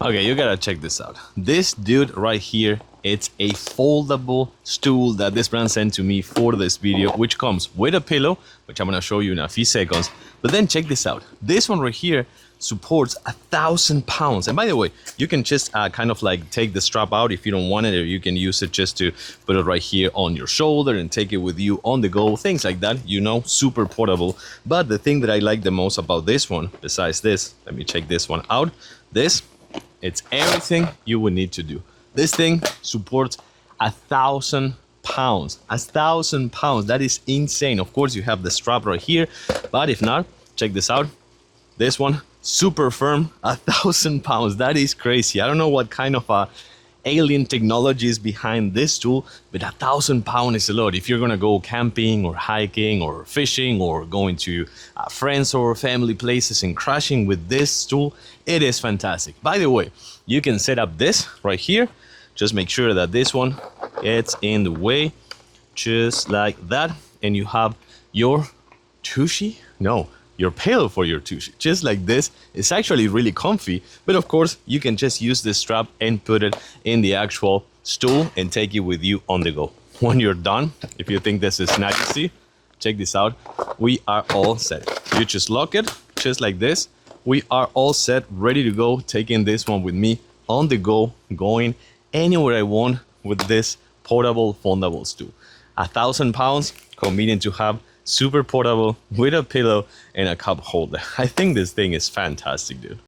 Okay, you gotta check this out. This dude right here, it's a foldable stool that this brand sent to me for this video, which comes with a pillow, which I'm gonna show you in a few seconds. But then check this out. This one right here supports 1,000 pounds. And by the way, you can just kind of like take the strap out if you don't want it, or you can use it just to put it right here on your shoulder and take it with you on the go, things like that, you know, super portable. But the thing that I like the most about this one, besides this, let me check this one out. It's everything you would need to do. This thing supports 1,000 pounds. 1,000 pounds. That is insane. Of course, you have the strap right here, but if not, check this out. This one, super firm, 1,000 pounds. That is crazy. I don't know what kind of alien technology is behind this tool, but 1,000 pounds is a lot. If you're gonna go camping or hiking or fishing or going to friends or family places and crashing with this tool, it is fantastic. By the way, you can set up this right here. Just make sure that this one it's in the way, just like that, and you have your tushy. No, your pillow for your tushy, just like this. It's actually really comfy, but of course you can just use this strap and put it in the actual stool and take it with you on the go. When you're done, if you think this is not easy, check this out. We are all set. You just lock it just like this. We are all set, ready to go, taking this one with me on the go, going anywhere I want with this portable foldable stool. 1,000 pounds, convenient to have, super portable, with a pillow and a cup holder. I think this thing is fantastic, dude.